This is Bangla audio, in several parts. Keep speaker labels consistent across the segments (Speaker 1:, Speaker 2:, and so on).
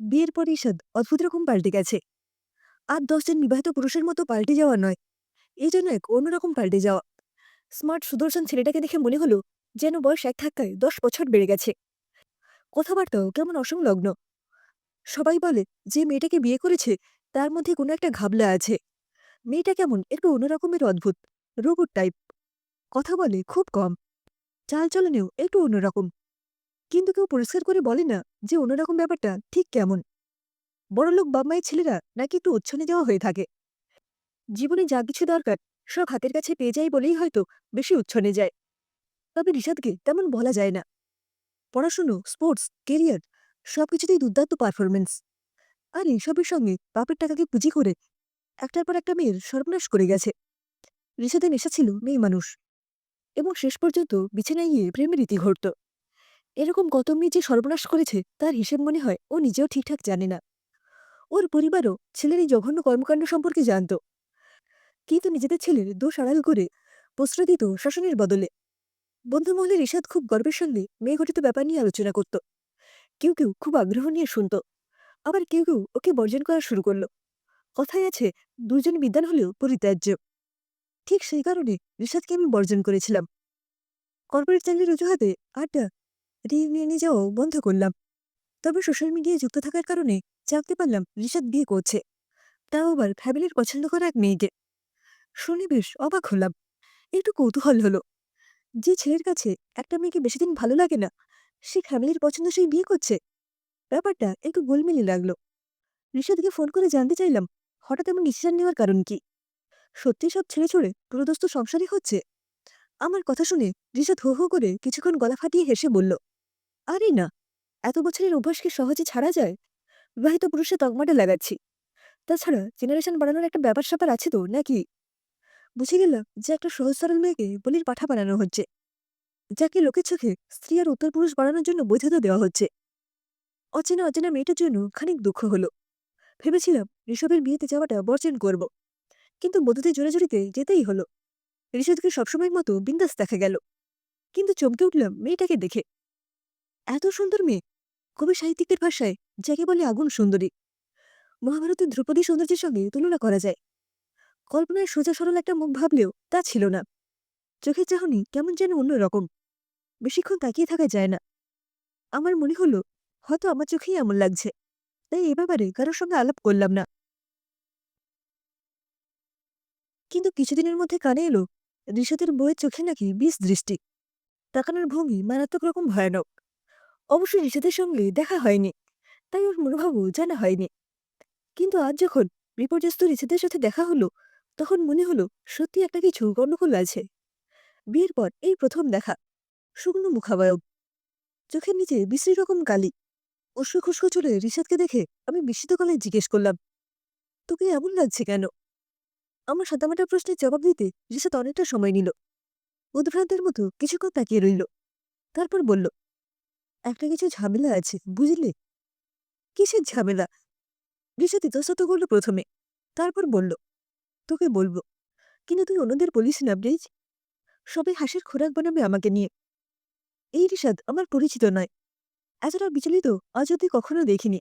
Speaker 1: বিয়ের পর ঈশাদ অদ্ভুত রকম পাল্টে গেছে। আর 10 জন বিবাহিত পুরুষের মতো পাল্টে যাওয়া নয়, এই জন্য এক অন্যরকম পাল্টে যাওয়া। স্মার্ট সুদর্শন ছেলেটাকে দেখে মনে হলো যেন বয়স এক ধাক্কায় 10 বছর বেড়ে গেছে। কথাবার্তাও কেমন অসংলগ্ন। সবাই বলে যে মেয়েটাকে বিয়ে করেছে তার মধ্যে কোনো একটা ঘাবলা আছে। মেয়েটা কেমন একটু অন্যরকমের অদ্ভুত, রোবট টাইপ। কথা বলে খুব কম, চালচলনেও একটু অন্যরকম। কিন্তু কেউ পরিষ্কার করে বলে না যে অন্যরকম ব্যাপারটা ঠিক কেমন। বড়লোক বাপ-মায়ের ছেলেরা নাকি একটু উচ্ছনে যাওয়া হয়ে থাকে। জীবনে যা কিছু দরকার সব হাতের কাছে পেয়ে যায় বলেই হয়তো বেশি উচ্ছনে যায়। তবে রিশাদকে তেমন বলা যায় না। পড়াশুনো, স্পোর্টস, কেরিয়ার সবকিছুতেই দুর্দান্ত পারফরমেন্স। আর এইসবের সঙ্গে বাপের টাকাকে পুঁজি করে একটার পর একটা মেয়ের সর্বনাশ করে গেছে। রিশাদের নেশা ছিল মেয়ে মানুষ, এবং শেষ পর্যন্ত বিছানায় গিয়ে প্রেমের ইতি ঘটত। এরকম কত মেয়ে যে সর্বনাশ করেছে তার হিসেব মনে হয় ও নিজেও ঠিকঠাক জানে না। ওর পরিবারও ছেলের এই জঘন্য কর্মকাণ্ড সম্পর্কে জানত, কিন্তু নিজেদের ছেলের দোষ আড়াল করে প্রশ্রয় দিত শাসনের বদলে। বন্ধুমহলে রিশাদ খুব গর্বের সঙ্গে মেয়ে ঘটিত ব্যাপার নিয়ে আলোচনা করত। কেউ কেউ খুব আগ্রহ নিয়ে শুনত, আবার কেউ কেউ ওকে বর্জন করা শুরু করলো। কথায় আছে, দুজন বিদ্বান হলেও পরিত্যাজ্য। ঠিক সেই কারণে রিশাদকে আমি বর্জন করেছিলাম। কর্পোরেট চাকরির অজুহাতে আড্ডা নিয়ে যাওয়াও বন্ধ করলাম। তবে সোশ্যাল মিডিয়ায় যুক্ত থাকার কারণে জানতে পারলাম রিশাদ বিয়ে করছে, তাও আবার ফ্যামিলির পছন্দ করা এক মেয়েকে। শুনে বেশ অবাক হলাম, একটু কৌতূহল হলো। যে ছেলের কাছে একটা মেয়েকে বেশি দিন ভালো লাগে না, সে ফ্যামিলির পছন্দ সেই বিয়ে করছে। ব্যাপারটা একটু গোলমেলে লাগলো। ঋষাদকে ফোন করে জানতে চাইলাম হঠাৎ এমন ডিসিশন নেওয়ার কারণ কি। সত্যি সব ছেড়ে ছড়ে পুরোদস্ত সংসারই হচ্ছে। আমার কথা শুনে ঋষাদ হো হো করে কিছুক্ষণ গলা ফাটিয়ে হেসে বলল, আরে না, এত বছরের অভ্যাসকে সহজে ছাড়া যায়? বিবাহিত পুরুষে তকমাটা লাগাচ্ছি। তাছাড়া জেনারেশন বাড়ানোর একটা ব্যাপার স্যাপার আছে তো নাকি। বুঝে গেলাম যে একটা সহজ সরল মেয়েকে বলির পাঠা বানানো হচ্ছে, যাকে লোকের চোখে স্ত্রী আর উত্তর পুরুষ বানানোর জন্য বৈধতা দেওয়া হচ্ছে। অচেনা অচেনা মেয়েটার জন্য খানিক দুঃখ হলো। ভেবেছিলাম ঋষভের বিয়েতে যাওয়াটা বর্জন করব, কিন্তু বধূদের জোরাজুরিতে যেতেই হলো। ঋষভকে সবসময়ের মতো বিন্দাস দেখা গেল, কিন্তু চমকে উঠলাম মেয়েটাকে দেখে। এত সুন্দর মেয়ে, কবি সাহিত্যিকদের ভাষায় যাকে বলে আগুন সুন্দরী। মহাভারতের ধ্রুপদী সৌন্দর্যের সঙ্গে তুলনা করা যায়। কল্পনায় সোজা সরল একটা মুখ ভাবলেও তা ছিল না। চোখের চাহনি কেমন যেন অন্যরকম, বেশিক্ষণ তাকিয়ে থাকা যায় না। আমার মনে হলো হয়তো আমার চোখেই এমন লাগছে, তাই এ ব্যাপারে কারোর সঙ্গে আলাপ করলাম না। কিন্তু কিছুদিনের মধ্যে কানে এলো ঋষাদের বইয়ের চোখে নাকি বিষ দৃষ্টি। তাকানোর ভঙ্গি মারাত্মক রকম ভয়ানক। অবশ্যই ঋষাদের সঙ্গে দেখা হয়নি, তাই ওর মনোভাবও জানা হয়নি। কিন্তু আজ যখন বিপর্যস্ত ঋষাদের সাথে দেখা হলো, তখন মনে হলো সত্যি একটা কিছু গণ্ডগোল আছে। বিয়ের পর এই প্রথম দেখা। শুকনো মুখাবয়ব, চোখের নিচে বিশ্রী রকম কালি। উস্কো খুস্কো চুলে ঋষাদকে দেখে আমি বিস্মিত গলায় জিজ্ঞেস করলাম, তোকে এমন লাগছে কেন? আমার সাদামাটা প্রশ্নের জবাব দিতে ঋষাদ অনেকটা সময় নিল। উদ্ভ্রান্তের মতো কিছুক্ষণ তাকিয়ে রইল, তারপর বলল, একটা কিছু ঝামেলা আছে বুঝলি। কিসের ঝামেলা? ঋষাদ ইতস্তত করল প্রথমে, তারপর বলল, তোকে বলবো, কিন্তু তুই অন্যদের বলিস না প্লিজ। সবাই হাসির খোরাক বানাবে আমাকে নিয়ে। এই ঋষাদ আমার পরিচিত নয়, এতটা বিচলিত আজ অব্দি কখনো দেখিনি।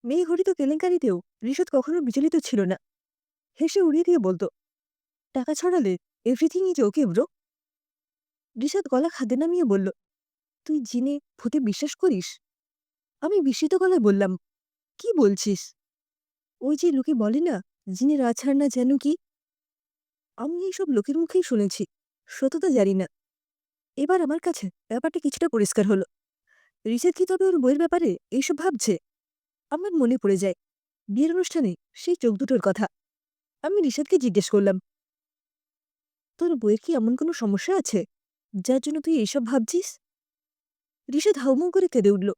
Speaker 1: মেয়ে ঘটিত কেলেঙ্কারিতেও ঋষাদ কখনো বিচলিত ছিল না। হেসে উড়িয়ে দিয়ে বলতো, টাকা ছড়ালে everything is okay bro. Rishad গলা খাদে নামিয়ে বলল, তুই জিনে ভূতে বিশ্বাস করিস? আমি বিস্মিত গলায় বললাম, কি বলছিস? ওই যে লোকে বলে না, জিনের আছাড় না যেন কি। আমি এইসব লোকের মুখেই শুনেছি, সত্যতা জানি না। এবার আমার কাছে ব্যাপারটা কিছুটা পরিষ্কার হলো। ঋষাদ কি তবে ওর বইয়ের ব্যাপারে এইসব ভাবছে? আমার মনে পড়ে যায় বিয়ের অনুষ্ঠানে সেই চোখ দুটোর কথা। আমি ঋষাদকে জিজ্ঞেস করলাম, তোর বইয়ের কি এমন কোনো সমস্যা আছে যার জন্য তুই এইসব ভাবছিস? ঋষাদ হাউমাউ করে কেঁদে উঠল,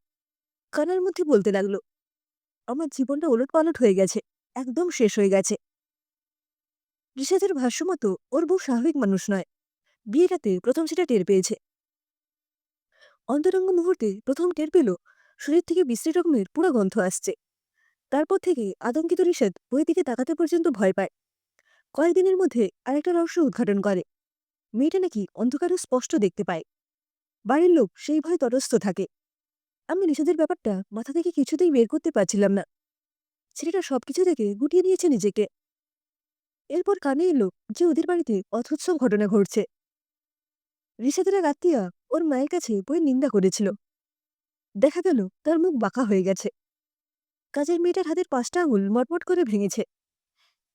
Speaker 1: কান্নার মধ্যে বলতে লাগলো, আমার জীবনটা ওলটপালট হয়ে গেছে, একদম শেষ হয়ে গেছে। ঋষাদের ভাষ্যমতো ওর বউ স্বাভাবিক মানুষ নয়। বিয়ে রাতে প্রথম সেটা টের পেয়েছে। অন্তরঙ্গ মুহূর্তে প্রথম টের পেল শরীর থেকে বিশ্রী রকমের পুরো গন্ধ আসছে। তারপর থেকে আতঙ্কিত ঋষাদ বইয়ের দিকে তাকাতে পর্যন্ত ভয় পায়। কয়েকদিনের মধ্যে আরেকটা রহস্য উদ্ঘাটন করে, মেয়েটা নাকি অন্ধকারে স্পষ্ট দেখতে পায়। বাড়ির লোক সেই ভয়ে তটস্থ থাকে। আমি রিশাদের ব্যাপারটা মাথা থেকে কিছুতেই বের করতে পারছিলাম না। ছেলেটা সবকিছু থেকে গুটিয়ে নিয়েছে নিজেকে। এরপর কানে এলো যে ওদের বাড়িতে অথৎসব ঘটনা ঘটছে। রিশাদের এক আত্মীয়া ওর মায়ের কাছে বইয়ের নিন্দা করেছিল। দেখা গেল তার মুখ বাঁকা হয়ে গেছে। কাজের মেয়েটার হাতের 5টা আঙুল মটমট করে ভেঙেছে।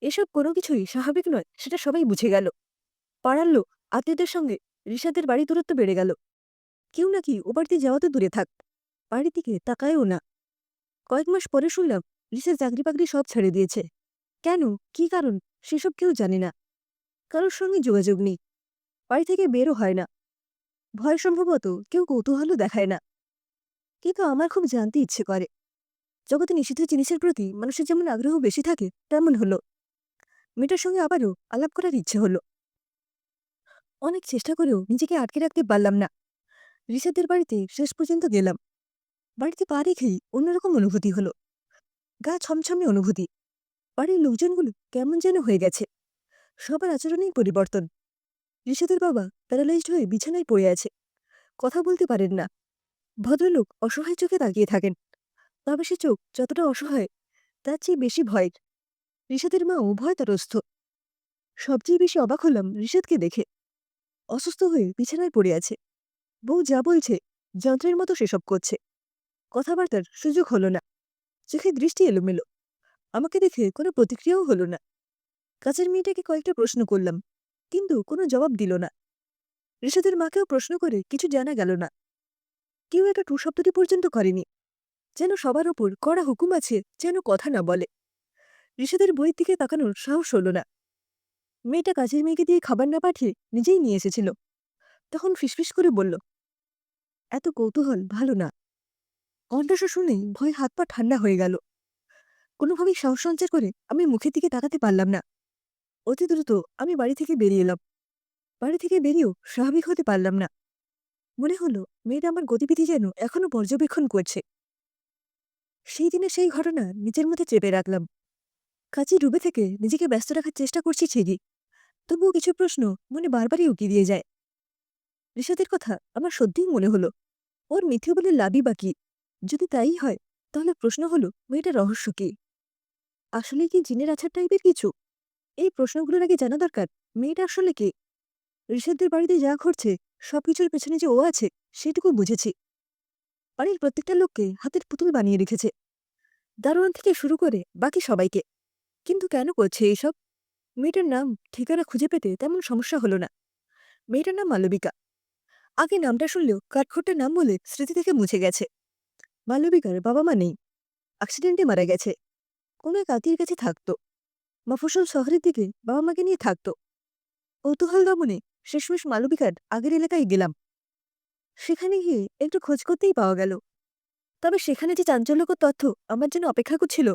Speaker 1: এসব কোনো কিছুই স্বাভাবিক নয় সেটা সবাই বুঝে গেল। পাড়ার লোক, আত্মীয়দের সঙ্গে রিশাদের বাড়ি দূরত্ব বেড়ে গেল। কেউ নাকি ও বাড়িতে যাওয়া তো দূরে থাক, বাড়ির দিকে তাকায়ও না। কয়েক মাস পরে শুনলাম রিশাদ চাকরি বাকরি সব ছেড়ে দিয়েছে। কেন, কি কারণ সেসব কেউ জানে না। কারোর সঙ্গে যোগাযোগ নেই, বাড়ি থেকে বেরও হয় না। ভয় সম্ভবত কেউ কৌতূহলও দেখায় না। কিন্তু আমার খুব জানতে ইচ্ছে করে। জগতে নিষিদ্ধ জিনিসের প্রতি মানুষের যেমন আগ্রহ বেশি থাকে তেমন হলো। মেয়েটার সঙ্গে আবারও আলাপ করার ইচ্ছে হলো। অনেক চেষ্টা করেও নিজেকে আটকে রাখতে পারলাম না। রিশাদের বাড়িতে শেষ পর্যন্ত গেলাম। বাড়িতে পা রেখেই অন্যরকম অনুভূতি হলো। গা ছমছমে অনুভূতি। বাড়ির লোকজনগুলো কেমন যেন হয়ে গেছে। সবার আচরণেই পরিবর্তন। রিশাদের বাবা প্যারালাইজড হয়ে বিছানায় পড়ে আছে, কথা বলতে পারেন না। ভদ্রলোক অসহায় চোখে তাকিয়ে থাকেন। তবে সে চোখ যতটা অসহায় তার চেয়ে বেশি ভয়ের। রিশাদের মাও ভয়তারস্থ। সবচেয়ে বেশি অবাক হলাম রিশাদকে দেখে। অসুস্থ হয়ে বিছানায় পড়ে আছে। বউ যা বলছে যন্ত্রের মতো সেসব করছে। কথাবার্তার সুযোগ হলো না। চোখে দৃষ্টি এলোমেলো। আমাকে দেখে কোনো প্রতিক্রিয়াও হলো না। কাছের মেয়েটাকে কয়েকটা প্রশ্ন করলাম, কিন্তু কোনো জবাব দিল না। রিশাদের মাকেও প্রশ্ন করে কিছু জানা গেল না। কেউ একটা টু শব্দটি পর্যন্ত করেনি। যেন সবার ওপর কড়া হুকুম আছে যেন কথা না বলে। রিশাদের বইয়ের দিকে তাকানোর সাহস হলো না। মেয়েটা কাজের মেয়েকে দিয়ে খাবার না পাঠিয়ে নিজেই নিয়ে এসেছিল। তখন ফিসফিস করে বলল, এত কৌতূহল ভালো না। কণ্ঠস্বর শুনেই ভয় হাত পা ঠান্ডা হয়ে গেল। কোনোভাবেই সাহস সঞ্চার করে আমি মুখের দিকে তাকাতে পারলাম না। অতি দ্রুত আমি বাড়ি থেকে বেরিয়ে এলাম। বাড়ি থেকে বেরিয়েও স্বাভাবিক হতে পারলাম না। মনে হলো মেয়েটা আমার গতিবিধি যেন এখনো পর্যবেক্ষণ করছে। সেই দিনে সেই ঘটনা নিজের মধ্যে চেপে রাখলাম। কাজে ডুবে থেকে নিজেকে ব্যস্ত রাখার চেষ্টা করছি ঠিকই, তবুও কিছু প্রশ্ন মনে বারবারই উকি দিয়ে যায়। রিশাদের কথা আমার সত্যিই মনে হলো। ওর মিথ্যে বলে লাভই বা কি? যদি তাই হয়, তাহলে প্রশ্ন হলো মেয়েটার রহস্য কি? আসলে কি জিনের আছাড় টাইপের কিছু? এই প্রশ্নগুলোর আগে জানা দরকার মেয়েটা আসলে কে। রিশাদদের বাড়িতে যা ঘটছে সবকিছুর পেছনে যে ও আছে সেটুকু বুঝেছি। বাড়ির প্রত্যেকটা লোককে হাতের পুতুল বানিয়ে রেখেছে, দারোয়ান থেকে শুরু করে বাকি সবাইকে। কিন্তু কেন করছে এইসব? মেয়েটার নাম ঠিকানা খুঁজে পেতে তেমন সমস্যা হলো না। মেয়েটার নাম মালবিকা। আগে নামটা শুনলেও কাঠখোট্টা নাম বলে স্মৃতি থেকে মুছে গেছে। মালবিকার বাবা মা নেই, অ্যাক্সিডেন্টে মারা গেছে। কোনো এক আত্মীয়ের কাছে থাকতো। মফস্বল শহরের দিকে বাবা মাকে নিয়ে থাকতো। কৌতূহল দমনে শেষমেশ মালবিকার আগের এলাকায় গেলাম। সেখানে গিয়ে একটু খোঁজ করতেই পাওয়া গেল। তবে সেখানে যে চাঞ্চল্যকর তথ্য আমার জন্য অপেক্ষা করছিল,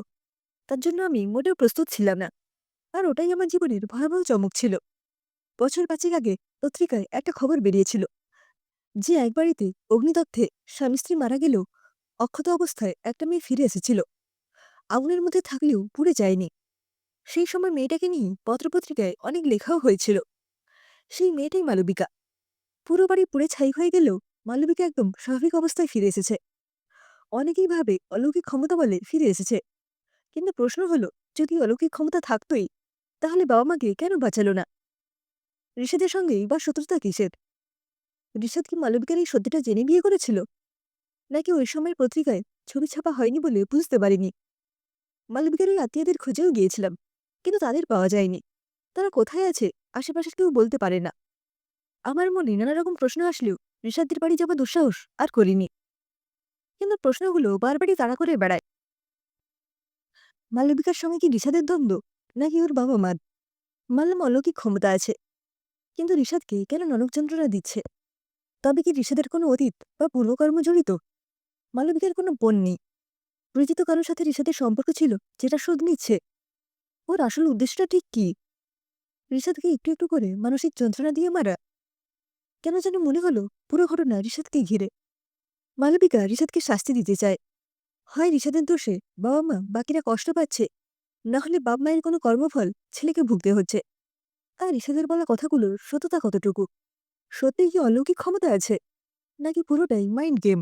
Speaker 1: তার জন্য আমি মোটেও প্রস্তুত ছিলাম না। আর ওটাই আমার জীবনের ভয়াবহ চমক ছিল। বছর 5 আগে পত্রিকায় একটা খবর বেরিয়েছিল যে এক বাড়িতে অগ্নিদগ্ধে স্বামী স্ত্রী মারা গেলেও অক্ষত অবস্থায় একটা মেয়ে ফিরে এসেছিল। আগুনের মধ্যে থাকলেও পুড়ে যায়নি। সেই সময় মেয়েটাকে নিয়ে পত্রপত্রিকায় অনেক লেখাও হয়েছিল। সেই মেয়েটাই মালবিকা। পুরো বাড়ি পুড়ে ছাই হয়ে গেলেও মালবিকা একদম স্বাভাবিক অবস্থায় ফিরে এসেছে। অনেকেই ভাবে অলৌকিক ক্ষমতা বলে ফিরে এসেছে। কিন্তু প্রশ্ন হলো, যদি অলৌকিক ক্ষমতা থাকতোই, তাহলে বাবা মাকে কেন বাঁচালো না? ঋষাদের সঙ্গেই বা শত্রুতা কিসের? ঋষাদ কি মালবিকার এই সত্যিটা জেনে বিয়ে করেছিল, নাকি ওই সময়ের পত্রিকায় ছবি ছাপা হয়নি বলে বুঝতে পারিনি? মালবিকার ওই আত্মীয়দের খুঁজেও গিয়েছিলাম, কিন্তু তাদের পাওয়া যায়নি। তারা কোথায় আছে আশেপাশে কেউ বলতে পারে না। আমার মনে নানা রকম প্রশ্ন আসলেও ঋষাদের বাড়ি যাওয়া দুঃসাহস আর করিনি। কিন্তু প্রশ্নগুলো বারবারই তাড়া করে বেড়ায়। মালবিকার সঙ্গে কি ঋষাদের দ্বন্দ্ব, নাকি ওর বাবা মা? মানলাম অলৌকিক ক্ষমতা আছে, কিন্তু ঋষাদকে কেন নরক যন্ত্রণা দিচ্ছে? তবে কি ঋষাদের কোনো অতীত বা পূর্বকর্ম জড়িত? মালবিকার কোনো বোন নেই, পরিচিত কারোর সাথে ঋষাদের সম্পর্ক ছিল যেটা শোধ নিচ্ছে। ওর আসল উদ্দেশ্যটা ঠিক কি? ঋষাদকে একটু একটু করে মানসিক যন্ত্রণা দিয়ে মারা? কেন যেন মনে হলো পুরো ঘটনা ঋষাদকে ঘিরে। মালবিকা ঋষাদকে শাস্তি দিতে চায়। হয় ঋষাদের দোষে বাবা মা বাকিরা কষ্ট পাচ্ছে, না হলে বাপ মায়ের কোনো কর্মফল ছেলেকে ভুগতে হচ্ছে। আর ঋষাদের বলা কথাগুলোর সততা কতটুকু? সত্যি কি অলৌকিক ক্ষমতা আছে, নাকি পুরোটাই মাইন্ড গেম?